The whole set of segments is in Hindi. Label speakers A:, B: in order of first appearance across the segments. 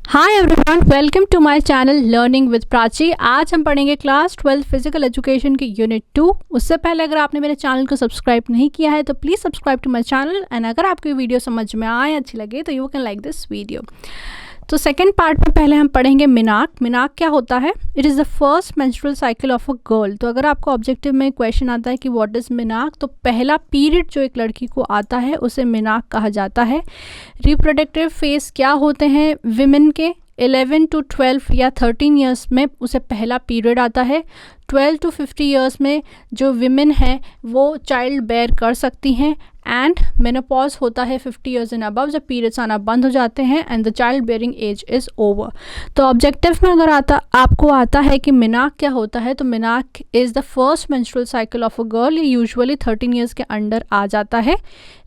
A: Hi everyone, welcome to my channel learning with Prachi. आज हम पढ़ेंगे क्लास 12 फिजिकल एजुकेशन की यूनिट 2। उससे पहले अगर आपने मेरे चैनल को सब्सक्राइब नहीं किया है तो please subscribe to my channel and अगर आपको ये वीडियो समझ में आए, अच्छी लगे तो you can like this video. तो सेकेंड पार्ट में पहले हम पढ़ेंगे मिनार्क। मिनार्क क्या होता है? It is the first menstrual cycle of a girl. तो अगर आपको ऑब्जेक्टिव में क्वेश्चन आता है कि व्हाट इज़ मिनार्क, तो पहला पीरियड जो एक लड़की को आता है उसे मिनार्क कहा जाता है। रिप्रोडक्टिव फेज क्या होते हैं विमेन के? 11 to 12 या 13 ईयर्स में उसे पहला पीरियड आता है। 12 to 50 ईयर्स में जो विमेन है वो चाइल्ड बेयर कर सकती हैं एंड मेनोपॉज होता है 50 ईयर्स एंड अबव, जब पीरियड्स आना बंद हो जाते हैं and the child bearing age is over. तो ऑब्जेक्टिव में अगर आपको आता है कि मिनार्क क्या होता है, तो menarche is the first menstrual cycle of a girl. ये यूजुअली 13 ईयर्स के अंडर आ जाता है,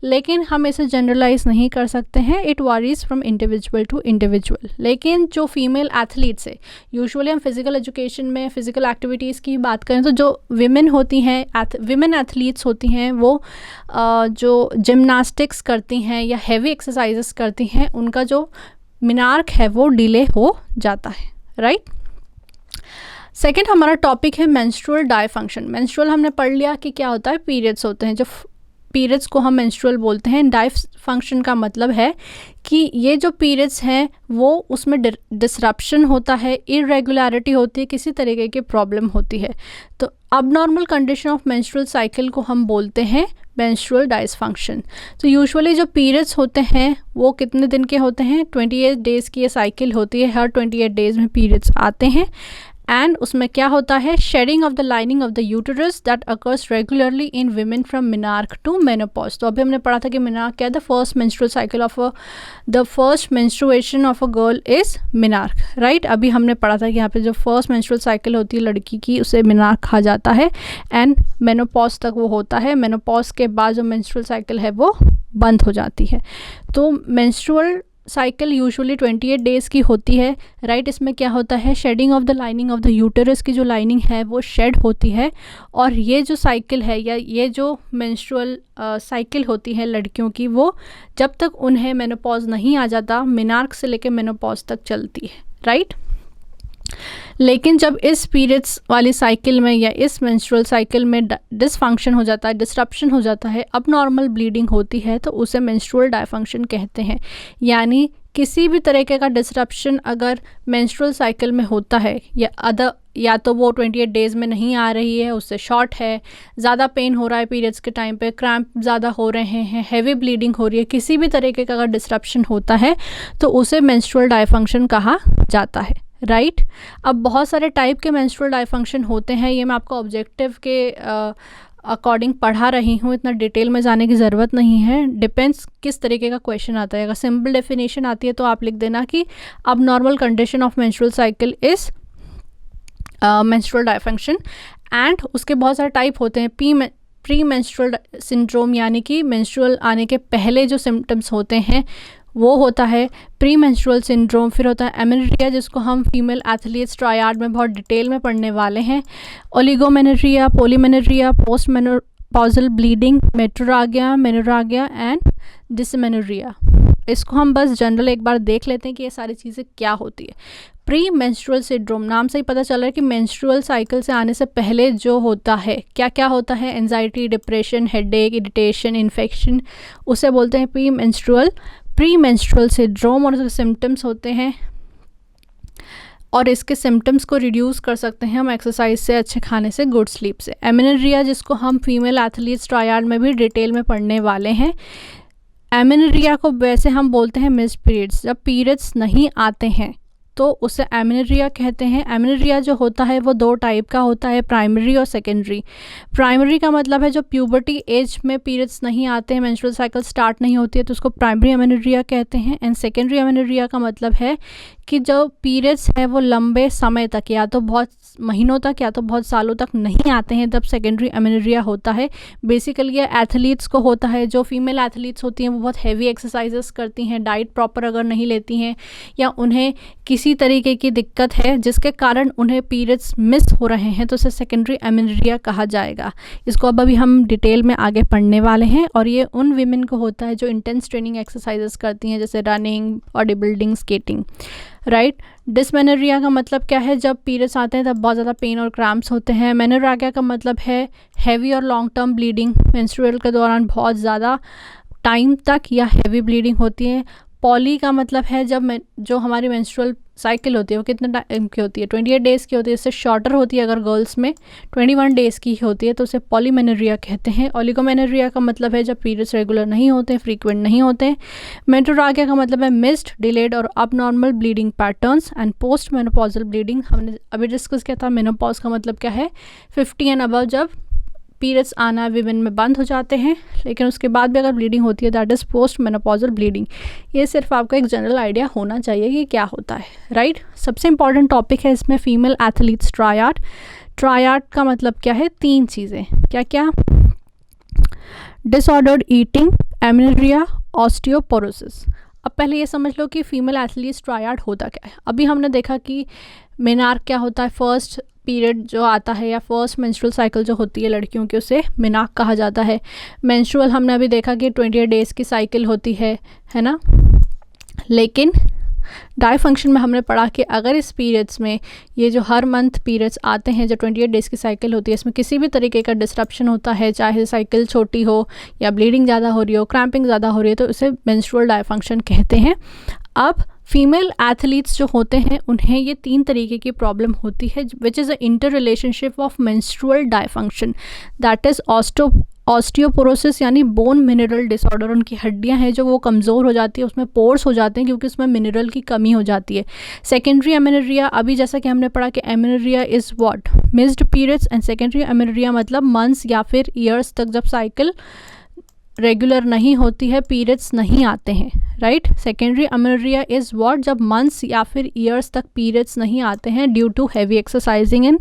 A: लेकिन हम इसे जनरलाइज नहीं कर सकते हैं। It varies from individual to individual. लेकिन जो फीमेल एथलीट्स है, यूजुअली हम फिजिकल एजुकेशन में फिजिकल एक्टिविटीज़ की बात करें तो जो विमेन होती हैं, विमेन एथलीट्स होती हैं, वो जो जिम्नास्टिक्स करती हैं या हैवी एक्सरसाइजेस करती हैं, उनका जो मिनार्क है वो डिले हो जाता है, राइट। सेकेंड हमारा टॉपिक है मेंस्ट्रुअल डायफंक्शन। मेंस्ट्रुअल हमने पढ़ लिया कि क्या होता है, पीरियड्स होते हैं, जो पीरियड्स को हम मेंस्ट्रुअल बोलते हैं। डायफंक्शन का मतलब है कि ये जो पीरियड्स हैं वो उसमें डिसरप्शन होता है, इरेगुलरिटी होती है, किसी तरीके की प्रॉब्लम होती है। तो abnormal condition of menstrual cycle को हम बोलते हैं मेंस्ट्रुअल डायफंक्शन। तो यूजुअली जो पीरियड्स होते हैं वो कितने दिन के होते हैं? 28 डेज़ की ये साइकिल होती है। हर 28 डेज़ में पीरियड्स आते हैं एंड उसमें क्या होता है, shedding of the lining of the uterus that occurs regularly in women from menarche to menopause. तो अभी हमने पढ़ा था कि मिनार्क क्या है, the first menstrual cycle of the first menstruation of a girl is menarche, right. अभी हमने पढ़ा था कि यहाँ पे जो फर्स्ट मेंस्ट्रुअल साइकिल होती है लड़की की, उसे मिनार्क कहा जाता है एंड मेनोपॉज तक वो होता है। मेनोपॉज के बाद जो मेंस्ट्रुअल साइकिल है वो बंद हो जाती है। तो मेंस्ट्रुअल साइकिल यूजुअली 28 डेज़ की होती है, राइट। इसमें क्या होता है, shedding of the lining of the uterus की जो लाइनिंग है वो शेड होती है। और ये जो साइकिल है या ये जो मेंस्ट्रुअल साइकिल होती है लड़कियों की, वो जब तक उन्हें मेनोपॉज नहीं आ जाता, मिनार्क से लेकर मेनोपॉज तक चलती है, राइट। लेकिन जब इस पीरियड्स वाली साइकिल में या इस मेंस्ट्रुअल साइकिल में डिसफंक्शन हो जाता है, डिसरप्शन हो जाता है, अब नॉर्मल ब्लीडिंग होती है, तो उसे मेंस्ट्रुअल डायफंक्शन कहते हैं। यानी किसी भी तरीके का डिसरप्शन अगर मेंस्ट्रुअल साइकिल में होता है या तो वो 28 डेज़ में नहीं आ रही है, उससे शॉर्ट है, ज़्यादा पेन हो रहा है पीरियड्स के टाइम पे, क्रैम्प ज़्यादा हो रहे हैं, हैवी ब्लीडिंग हो रही है, किसी भी तरीके का अगर डिसरप्शन होता है तो उसे मेंस्ट्रुअल डायफंक्शन कहा जाता है, राइट। अब बहुत सारे टाइप के मेंस्ट्रुअल डायफंक्शन होते हैं, ये मैं आपको ऑब्जेक्टिव के अकॉर्डिंग पढ़ा रही हूँ, इतना डिटेल में जाने की ज़रूरत नहीं है। डिपेंड्स किस तरीके का क्वेश्चन आता है। अगर सिंपल डेफिनेशन आती है तो आप लिख देना कि अब normal condition of menstrual cycle is menstrual dysfunction. And उसके बहुत सारे टाइप होते हैं। प्री मेंस्ट्रुअल सिंड्रोम, यानी कि मेंस्ट्रुअल आने के पहले जो सिम्टम्स होते हैं वो होता है प्री मेंस्ट्रुअल सिंड्रोम। फिर होता है एमेनोरिया, जिसको हम फीमेल एथलीट्स ट्रायड में बहुत डिटेल में पढ़ने वाले हैं। Oligomenorrhoea, polymenorrhoea, post menopausal bleeding, menorrhagia and dysmenorrhoea. इसको हम बस जनरल एक बार देख लेते हैं कि ये सारी चीज़ें क्या होती है। प्री मेंस्ट्रुअल सिंड्रोम, नाम से ही पता चल रहा है कि मेंस्ट्रुअल साइकिल से आने से पहले जो होता है, क्या क्या होता है, anxiety, depression, headache, irritation, infection, उसे बोलते हैं प्री मेंस्ट्रुअल सिंड्रोम। और उसके सिम्टम्स होते हैं, और इसके सिम्टम्स को रिड्यूस कर सकते हैं हम एक्सरसाइज से, अच्छे खाने से, गुड स्लीप से। एमेनोरिया, जिसको हम फीमेल एथलीट्स ट्रायड में भी डिटेल में पढ़ने वाले हैं। एमेनोरिया को वैसे हम बोलते हैं मिस्ड पीरियड्स, जब पीरियड्स नहीं आते हैं तो उसे एमेनोरिया कहते हैं। एमेनोरिया जो होता है वो 2 टाइप का होता है, प्राइमरी और सेकेंडरी। प्राइमरी का मतलब है जो प्यूबर्टी एज में पीरियड्स नहीं आते हैं, मेंस्ट्रुअल साइकिल स्टार्ट नहीं होती है, तो उसको प्राइमरी एमेनोरिया कहते हैं। एंड सेकेंडरी एमेनोरिया का मतलब है कि जो पीरियड्स है वो लंबे समय तक, या तो बहुत महीनों तक या तो बहुत सालों तक नहीं आते हैं, तब सेकेंडरी एमेनोरिया होता है। बेसिकली ये एथलीट्स को होता है, जो फीमेल एथलीट्स होती हैं वो बहुत हैवी एक्सरसाइजेस करती हैं, डाइट प्रॉपर अगर नहीं लेती हैं, या उन्हें किसी तरीके की दिक्कत है जिसके कारण उन्हें पीरियड्स मिस हो रहे हैं, तो उसे सेकेंडरी एमेनोरिया कहा जाएगा। इसको अब अभी हम डिटेल में आगे पढ़ने वाले हैं। और ये उन विमेन को होता है जो इंटेंस ट्रेनिंग एक्सरसाइजेस करती हैं, जैसे running, body building, skating, right. Dysmenorrhea का मतलब क्या है, जब पीरियड्स आते हैं तब बहुत ज़्यादा पेन और क्रैम्प्स होते हैं। मेनोरैगिया का मतलब है हैवी और लॉन्ग टर्म ब्लीडिंग, मेंस्ट्रुअल के दौरान बहुत ज़्यादा टाइम तक या हैवी ब्लीडिंग होती है। पॉली का मतलब है जब जो हमारी मेंस्ट्रुअल साइकिल होती है वो कितने टाइम की होती है, 28 डेज़ की होती है। इससे शॉर्टर होती है अगर गर्ल्स में 21 डेज़ की होती है तो उसे पॉलीमेनोरिया कहते हैं। ओलिगोमेनोरिया का मतलब है जब पीरियड्स रेगुलर नहीं होते, फ्रीक्वेंट नहीं होते। मेनोरैगिया का मतलब है मिस्ड, डिलेड और abnormal bleeding patterns. And post menopausal bleeding हमने अभी डिस्कस किया था। मेनोपॉज का मतलब क्या है, 50 एंड अबव जब पीरियड्स आना विमेन में बंद हो जाते हैं, लेकिन उसके बाद भी अगर ब्लीडिंग होती है that is post menopausal bleeding. ये सिर्फ आपको एक जनरल आइडिया होना चाहिए कि क्या होता है, राइट। सबसे इंपॉर्टेंट टॉपिक है इसमें फीमेल एथलीट्स ट्रायड। ट्रायड का मतलब क्या है, 3 चीज़ें, क्या क्या, डिसऑर्डर्ड ईटिंग, एमेनोरिया, ऑस्टियोपोरोसिस। अब पहले ये समझ लो कि फीमेल एथलीट्स ट्रायड होता क्या है। अभी हमने देखा कि मेनार्क क्या होता है, फर्स्ट पीरियड जो आता है या फर्स्ट मेंस्ट्रुअल साइकिल जो होती है लड़कियों की उसे मेनार्क कहा जाता है। मेंस्ट्रुअल हमने अभी देखा कि 28 डेज़ की साइकिल होती है ना। लेकिन डायफंक्शन में हमने पढ़ा कि अगर इस पीरियड्स में ये जो हर मंथ पीरियड्स आते हैं जो 28 डेज़ की साइकिल होती है, इसमें किसी भी तरीके का डिस्ट्रप्शन होता है, चाहे साइकिल छोटी हो या ब्लीडिंग ज़्यादा हो रही हो, क्रैम्पिंग ज़्यादा हो रही है, तो उसे मेंस्ट्रुअल डायफंक्शन कहते हैं। अब फीमेल एथलीट्स जो होते हैं उन्हें ये 3 तरीके की प्रॉब्लम होती है which is a inter relationship of menstrual dysfunction, that is osteoporosis यानी बोन मिनरल डिसऑर्डर। उनकी हड्डियां हैं जो वो कमज़ोर हो जाती है, उसमें पोर्स हो जाते हैं क्योंकि उसमें मिनरल की कमी हो जाती है। सेकेंडरी एमेनोरिया, अभी जैसा कि हमने पढ़ा कि amenorrhea is what, missed periods. And secondary amenorrhea मतलब मंथ्स या फिर ईयर्स तक जब साइकिल रेगुलर नहीं होती है, पीरियड्स नहीं आते हैं, right. Secondary amenorrhea is what, जब मंथ्स या फिर ईयर्स तक पीरियड्स नहीं आते हैं due to heavy exercising and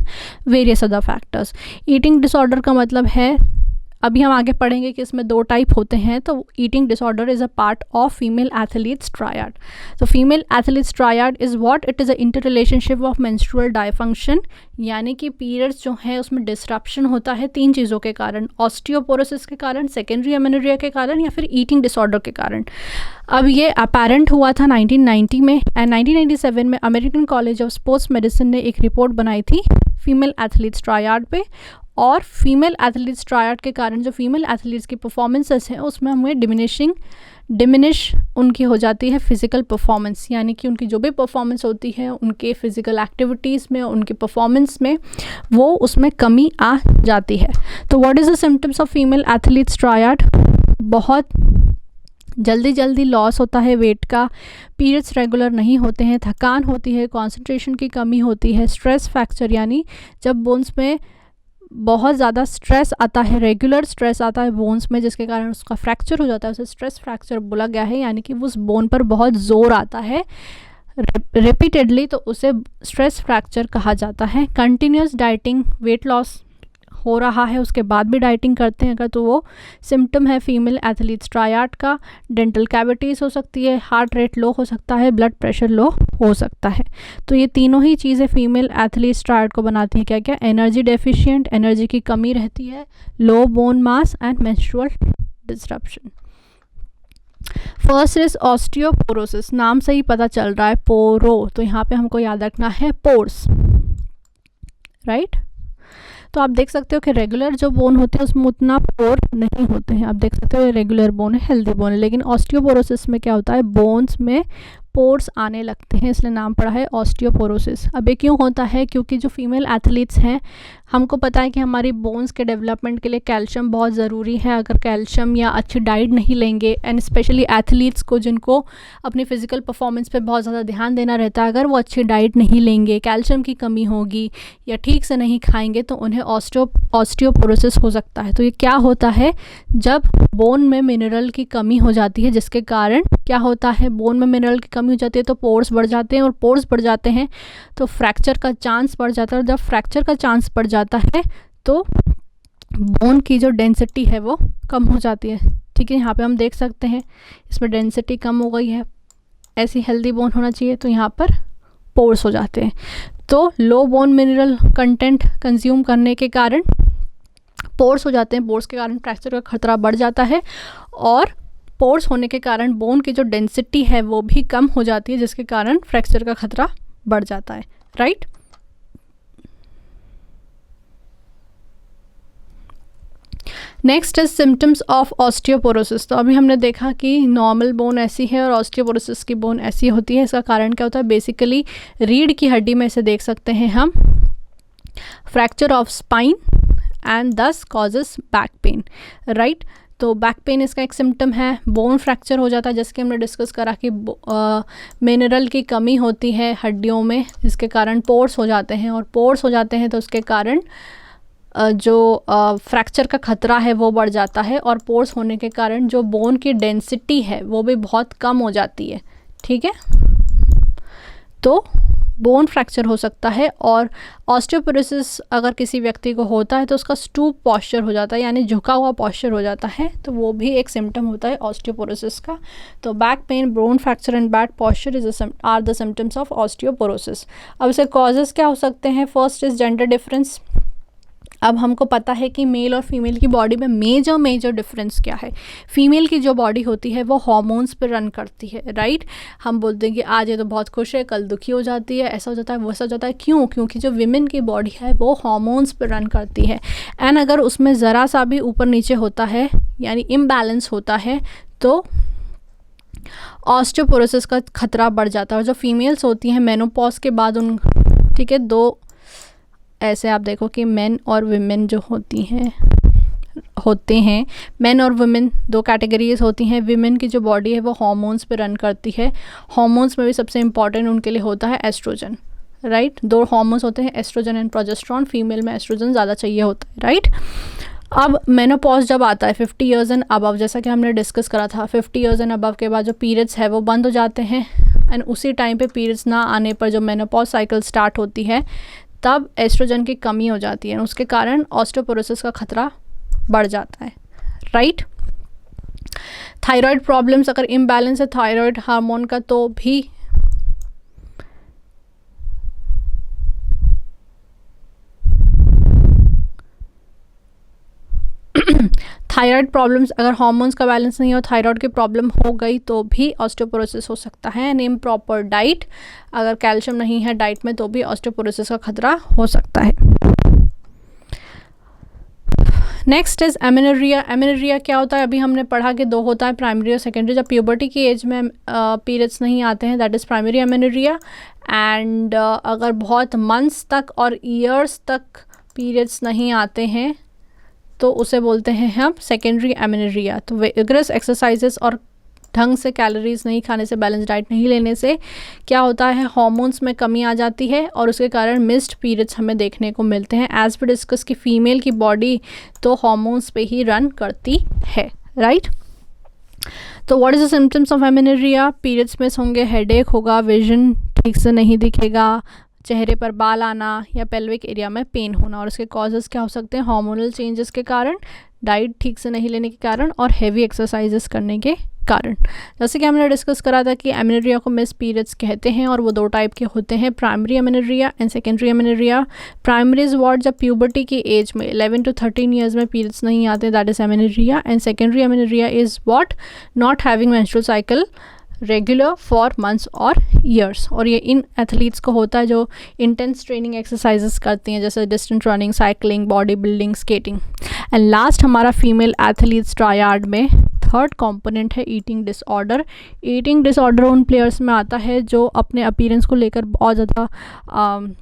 A: various other factors. Eating disorder का मतलब है, अभी हम आगे पढ़ेंगे कि इसमें 2 टाइप होते हैं। तो eating disorder is a part of female athletes triad. तो female athletes triad is what, it is a inter relationship of menstrual dysfunction, यानी कि पीरियड्स जो है उसमें डिस्ट्रप्शन होता है 3 चीज़ों के कारण, ऑस्टियोपोरोसिस के कारण, सेकेंडरी एमेनोरिया के कारण या फिर ईटिंग डिसऑर्डर के कारण। अब ये अपेरेंट हुआ था 1990 में एंड 1997 में American college of sports medicine ने एक रिपोर्ट बनाई थी फीमेल एथलीट्स ट्रायड पे। और फीमेल एथलीट्स ट्रायड के कारण जो फीमेल एथलीट्स की परफॉर्मेंसेस हैं उसमें हमें डिमिनिश उनकी हो जाती है फिज़िकल परफॉर्मेंस, यानी कि उनकी जो भी परफॉर्मेंस होती है उनके फिज़िकल एक्टिविटीज़ में, उनके परफॉर्मेंस में वो उसमें कमी आ जाती है। तो what is the symptoms of female athletes triad, बहुत जल्दी लॉस होता है वेट का, पीरियड्स रेगुलर नहीं होते हैं, थकान होती है, कंसंट्रेशन की कमी होती है, स्ट्रेस फ्रैक्चर यानी जब बोन्स में बहुत ज़्यादा स्ट्रेस आता है, रेगुलर स्ट्रेस आता है बोन्स में जिसके कारण उसका फ्रैक्चर हो जाता है, उसे स्ट्रेस फ्रैक्चर बोला गया है, यानी कि उस बोन पर बहुत ज़ोर आता है रिपीटेडली तो उसे स्ट्रेस फ्रैक्चर कहा जाता है। कंटिन्यूस डाइटिंग, वेट लॉस हो रहा है उसके बाद भी डाइटिंग करते हैं अगर, तो वो सिम्टम है फीमेल एथलीट्स ट्रायड का। डेंटल कैविटीज़ हो सकती है, हार्ट रेट लो हो सकता है, ब्लड प्रेशर लो हो सकता है। तो ये तीनों ही चीज़ें फीमेल एथलीट्स ट्रायड को बनाती हैं। क्या क्या, एनर्जी डेफिशिएंट, एनर्जी की कमी रहती है, low bone mass and menstrual disruption. First is osteoporosis, नाम से ही पता चल रहा है पोरो, तो यहाँ पे हमको याद रखना है पोर्स, राइट। तो आप देख सकते हो कि रेगुलर जो बोन होते हैं उसमें उतना पोर नहीं होते हैं, आप देख सकते हो ये रेगुलर बोन है, हेल्दी बोन है। लेकिन ऑस्टियोपोरोसिस में क्या होता है, बोन्स में पोर्स आने लगते हैं, इसलिए नाम पड़ा है ऑस्टियोपोरोसिस। अब ये क्यों होता है, क्योंकि जो फीमेल एथलीट्स हैं हमको पता है कि हमारी बोन्स के डेवलपमेंट के लिए कैल्शियम बहुत ज़रूरी है। अगर कैल्शियम या अच्छी डाइट नहीं लेंगे, एंड स्पेशली एथलीट्स को जिनको अपनी फ़िज़िकल परफॉर्मेंस पे बहुत ज़्यादा ध्यान देना रहता है, अगर वो अच्छी डाइट नहीं लेंगे, कैल्शियम की कमी होगी या ठीक से नहीं खाएंगे तो उन्हें ऑस्टियोपोरोसिस हो सकता है। तो ये क्या होता है, जब बोन में मिनरल की कमी हो जाती है जिसके कारण क्या होता है, बोन में मिनरल की कमी हो जाती है तो पोर्स बढ़ जाते हैं, और पोर्स बढ़ जाते हैं तो फ्रैक्चर का चांस बढ़ जाता है, और जब फ्रैक्चर का चांस बढ़ जाता है तो बोन की जो डेंसिटी है वो कम हो जाती है। ठीक है, यहाँ पे हम देख सकते हैं इसमें डेंसिटी कम हो गई है, ऐसी हेल्दी बोन होना चाहिए, तो यहाँ पर पोर्स हो जाते हैं। तो लो बोन मिनरल कंटेंट कंज्यूम करने के कारण पोर्स हो जाते हैं, पोर्स के कारण फ्रैक्चर का खतरा बढ़ जाता है और पोर्स होने के कारण बोन की जो डेंसिटी है वो भी कम हो जाती है, जिसके कारण फ्रैक्चर का खतरा बढ़ जाता है, right. Next is symptoms of osteoporosis. तो अभी हमने देखा कि नॉर्मल बोन ऐसी है और ऑस्टियोपोरोसिस की बोन ऐसी होती है। इसका कारण क्या होता है? बेसिकली रीढ़ की हड्डी में इसे देख सकते हैं हम, फ्रैक्चर ऑफ स्पाइन एंड दस कॉजेस बैक पेन, राइट। तो बैक पेन इसका एक सिम्टम है। बोन फ्रैक्चर हो जाता है, जैसे कि हमने डिस्कस करा कि मिनरल की कमी होती है हड्डियों में, जिसके कारण पोर्स हो जाते हैं, और पोर्स हो जाते हैं तो उसके कारण जो फ्रैक्चर का खतरा है वो बढ़ जाता है, और पोर्स होने के कारण जो बोन की डेंसिटी है वो भी बहुत कम हो जाती है, ठीक है। तो बोन फ्रैक्चर हो सकता है। और ऑस्टियोपोरोसिस अगर किसी व्यक्ति को होता है तो उसका स्टूप पॉस्चर हो जाता है, यानी झुका हुआ पॉस्चर हो जाता है, तो वो भी एक सिम्टम होता है ऑस्टियोपोरोसिस का। तो back pain, bone fracture and bad posture are the symptoms of osteoporosis. अब इसके कॉजेज़ क्या हो सकते हैं? First is gender difference. अब हमको पता है कि मेल और फीमेल की बॉडी में मेजर डिफरेंस क्या है। फीमेल की जो बॉडी होती है वो हार्मोन्स पर रन करती है, राइट। हम बोलते हैं कि आज ये तो बहुत खुश है, कल दुखी हो जाती है, ऐसा हो जाता है, वैसा हो जाता है। क्यों? क्योंकि जो विमेन की बॉडी है वो हार्मोन्स पर रन करती है, एंड अगर उसमें ज़रा सा भी ऊपर नीचे होता है, यानी इम्बैलेंस होता है, तो ऑस्टियोपोरोसिस का खतरा बढ़ जाता है। और जो फीमेल्स होती हैं मेनोपॉज के बाद ठीक है, दो ऐसे आप देखो कि मेन और वुमेन जो होते हैं मेन और वुमेन दो कैटेगरीज होती हैं। विमेन की जो बॉडी है वो हार्मोन्स पे रन करती है। हार्मोन्स में भी सबसे इम्पॉर्टेंट उनके लिए होता है एस्ट्रोजन, राइट। दो हार्मोन्स होते हैं, एस्ट्रोजन एंड प्रोजेस्टेरॉन। फीमेल में एस्ट्रोजन ज़्यादा चाहिए होता है, राइट। अब मेनोपॉज जब आता है 50 ईयर्स एंड अबव, जैसा कि हमने डिस्कस करा था, 50 ईयर्स एंड अबव के बाद जो पीरियड्स है वो बंद हो जाते हैं, एंड उसी टाइम पे पीरियड्स ना आने पर जो मेनोपॉज साइकिल स्टार्ट होती है तब एस्ट्रोजन की कमी हो जाती है, उसके कारण ऑस्टियोपोरोसिस का खतरा बढ़ जाता है, राइट। थायराइड प्रॉब्लम्स, अगर इम्बैलेंस है थायराइड हार्मोन का तो भी थायराइड प्रॉब्लम्स, अगर हार्मोन्स का बैलेंस नहीं हो, थायराइड की प्रॉब्लम हो गई तो भी ऑस्टियोपोरोसिस हो सकता है। एंड इम्प्रॉपर डाइट, अगर कैल्शियम नहीं है डाइट में तो भी ऑस्टियोपोरोसिस का खतरा हो सकता है। Next is amenorrhoea. एमेनोरिया क्या होता है? अभी हमने पढ़ा कि दो होता है, प्राइमरी और सेकेंडरी। जब प्यूबर्टी की एज में पीरियड्स नहीं आते हैं, that is primary amenorrhea. And अगर बहुत मंथ्स तक और ईयर्स तक पीरियड्स नहीं आते हैं तो उसे बोलते हैं हम सेकेंडरी एमेनोरिया। तो विगरस एक्सरसाइजेस और ढंग से कैलोरीज नहीं खाने से, बैलेंस डाइट नहीं लेने से क्या होता है? हार्मोन्स में कमी आ जाती है और उसके कारण मिस्ड पीरियड्स हमें देखने को मिलते हैं। एज पर डिस्कस की फीमेल की बॉडी तो हार्मोन्स पे ही रन करती है, राइट। तो what is the symptoms of amenorrhea? Periods miss होंगे, हेडेक होगा, विजन ठीक से नहीं दिखेगा, चेहरे पर बाल आना या पेल्विक एरिया में पेन होना। और इसके कॉजेज़ क्या हो सकते हैं? हार्मोनल चेंजेस के कारण, डाइट ठीक से नहीं लेने के कारण, और हेवी एक्सरसाइजेस करने के कारण। जैसे कि हमने डिस्कस करा था कि एमेनोरिया को मिस पीरियड्स कहते हैं और वो दो टाइप के होते हैं, primary amenorrhea and secondary amenorrhea. Primary is what? जब प्यूबर्टी की एज में 11 to 13 ईयर्स में पीरियड्स नहीं आते, that is amenorrhea. And secondary amenorrhea is what? Not having menstrual cycle regular for months और ईयर्स। और ये इन एथलीट्स को होता है जो इंटेंस ट्रेनिंग एक्सरसाइजेस करती हैं, जैसे distance running, cycling, body building, skating. And last हमारा फीमेल एथलीट्स ट्रायड में थर्ड कंपोनेंट है ईटिंग डिसऑर्डर। ईटिंग डिसऑर्डर उन प्लेयर्स में आता है जो अपने अपीयरेंस को लेकर बहुत ज़्यादा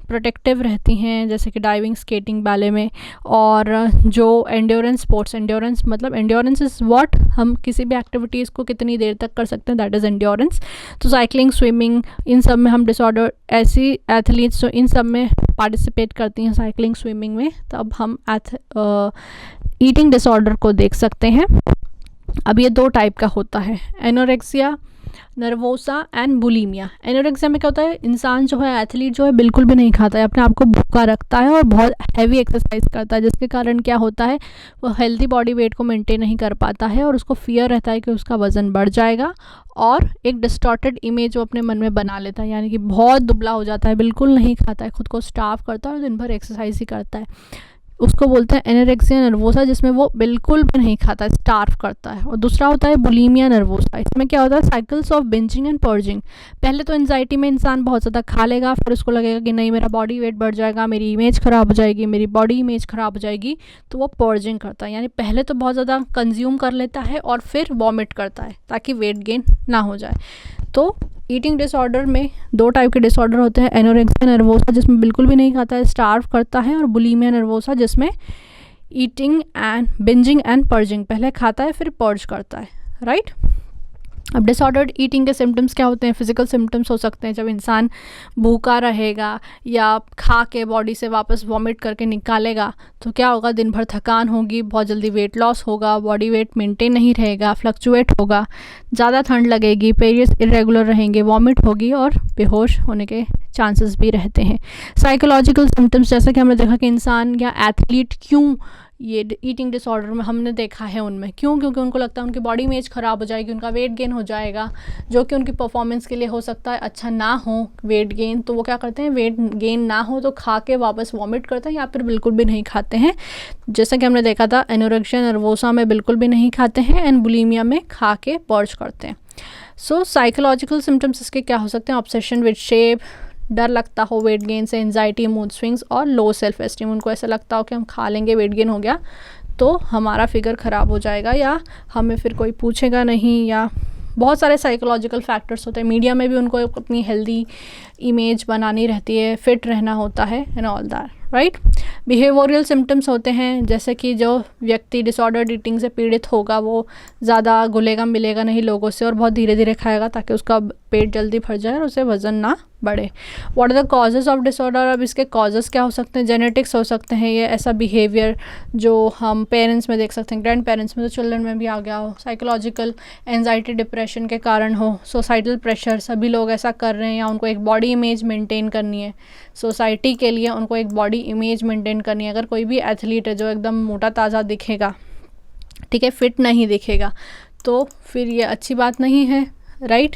A: प्रोटेक्टिव रहती हैं, जैसे कि डाइविंग, स्केटिंग, बैले में। और जो एंड्योरेंस स्पोर्ट्स, एंड्योरेंस मतलब एंड्योरेंस इज़ व्हाट? हम किसी भी एक्टिविटीज़ को कितनी देर तक कर सकते हैं, दैट इज़ एंड्योरेंस। तो साइकिलिंग, स्विमिंग, इन सब में हम डिसऑर्डर, ऐसी एथलीट्स जो इन सब में पार्टिसिपेट करती हैं साइकिलिंग, स्विमिंग में, तब हम ईटिंग डिसऑर्डर को देख सकते हैं। अब ये दो टाइप का होता है, anorexia nervosa and bulimia. Anorexia में क्या होता है? इंसान जो है, एथलीट जो है, बिल्कुल भी नहीं खाता है, अपने आप को भूखा रखता है और बहुत हैवी एक्सरसाइज करता है, जिसके कारण क्या होता है? वो हेल्दी बॉडी वेट को मेंटेन नहीं कर पाता है और उसको फियर रहता है कि उसका वज़न बढ़ जाएगा, और एक डिस्टॉर्टेड इमेज वो अपने मन में बना लेता है, यानी कि बहुत दुबला हो जाता है, बिल्कुल नहीं खाता है, खुद को स्टार्व करता है और दिन भर एक्सरसाइज ही करता है। उसको बोलते हैं एनोरेक्सिया नर्वोसा, जिसमें वो बिल्कुल भी नहीं खाता, स्टार्व करता है। और दूसरा होता है बुलीमिया नर्वोसा। इसमें क्या होता है, cycles of bingeing and purging. पहले तो एंजाइटी में इंसान बहुत ज़्यादा खा लेगा, फिर उसको लगेगा कि नहीं मेरा बॉडी वेट बढ़ जाएगा, मेरी इमेज ख़राब हो जाएगी, मेरी बॉडी इमेज ख़राब हो जाएगी, तो वो पर्जिंग करता है, यानी पहले तो बहुत ज़्यादा कंज्यूम कर लेता है और फिर वॉमिट करता है ताकि वेट गेन ना हो जाए। तो ईटिंग डिसऑर्डर में 2 टाइप के डिसऑर्डर होते हैं, एनोरेक्सिया नर्वोसा जिसमें बिल्कुल भी नहीं खाता है, स्टार्व करता है, और बुलीमिया नर्वोसा जिसमें eating and bingeing and purging, पहले खाता है फिर पर्ज करता है, राइट। अब डिसऑर्डर्ड ईटिंग के सिम्टम्स क्या होते हैं, फिजिकल सिम्टम्स हो सकते हैं जब इंसान भूखा रहेगा या खा के बॉडी से वापस वॉमिट करके निकालेगा तो क्या होगा, दिन भर थकान होगी, बहुत जल्दी वेट लॉस होगा, बॉडी वेट मेंटेन नहीं रहेगा, फ्लक्चुएट होगा, ज़्यादा ठंड लगेगी, पीरियड्स इरेगुलर रहेंगे, वॉमिट होगी और बेहोश होने के चांसेस भी रहते हैं। साइकोलॉजिकल सिम्टम्स, जैसा कि हमने देखा कि इंसान या एथलीट क्यों ये ईटिंग डिसऑर्डर में हमने देखा है उनमें, क्योंकि उनको लगता है उनकी बॉडी इमेज ख़राब हो जाएगी, उनका वेट गेन हो जाएगा, जो कि उनकी परफॉर्मेंस के लिए हो सकता है अच्छा ना हो वेट गेन, तो वो क्या करते हैं, वेट गेन ना हो तो खा के वापस वॉमिट करते हैं या फिर बिल्कुल भी नहीं खाते हैं, जैसा कि हमने देखा था एनोरेक्सिया नर्वोसा में बिल्कुल भी नहीं खाते हैं, एंड बुलीमिया में खा के पर्ज करते हैं। सो साइकोलॉजिकल सिम्टम्स इसके क्या हो सकते हैं, ऑब्सेशन विद शेप, डर लगता हो वेट गेन से, एंजाइटी, मूड स्विंग्स और लो सेल्फ एस्टीम। उनको ऐसा लगता हो कि हम खा लेंगे, वेट गेन हो गया तो हमारा फिगर ख़राब हो जाएगा या हमें फिर कोई पूछेगा नहीं, या बहुत सारे साइकोलॉजिकल फैक्टर्स होते हैं। मीडिया में भी उनको अपनी हेल्दी इमेज बनानी रहती है, फिट रहना होता है and all that, right. Behavioural symptoms होते हैं, जैसे कि जो व्यक्ति डिसऑर्डर्ड ईटिंग से पीड़ित होगा वो ज़्यादा घुलेगा मिलेगा नहीं लोगों से और बहुत धीरे धीरे खाएगा ताकि उसका पेट जल्दी भर जाए और उसे वज़न ना बढ़े। What are the causes of disorder, अब इसके कॉजेज़ क्या हो सकते हैं, जेनेटिक्स हो सकते हैं, ये ऐसा बिहेवियर जो हम पेरेंट्स में देख सकते हैं, ग्रैंड पेरेंट्स में, तो चिल्ड्रन में भी आ गया हो, साइकोलॉजिकल एंजाइटी डिप्रेशन के कारण हो, सोसाइटल प्रेशर, सभी लोग ऐसा कर रहे हैं या उनको एक बॉडी इमेज मेंटेन करनी है, सोसाइटी के लिए उनको एक बॉडी इमेज मेंटेन करनी है। अगर कोई भी एथलीट है जो एकदम मोटा ताज़ा दिखेगा, ठीक है, फिट नहीं दिखेगा, तो फिर ये अच्छी बात नहीं है, राइट।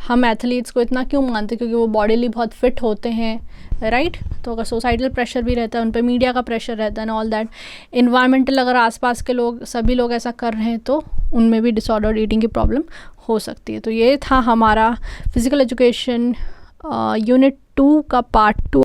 A: हम एथलीट्स को इतना क्यों मानते हैं, क्योंकि वो बॉडीली बहुत फिट होते हैं, राइट। तो अगर सोसाइटल प्रेशर भी रहता है, उन पर मीडिया का प्रेशर रहता है, ऑल दैट, इन्वायरमेंटल, अगर आसपास के लोग सभी लोग ऐसा कर रहे हैं तो उनमें भी डिसऑर्डर्ड ईटिंग की प्रॉब्लम हो सकती है। तो ये था हमारा फिज़िकल एजुकेशन यूनिट 2 का पार्ट 2।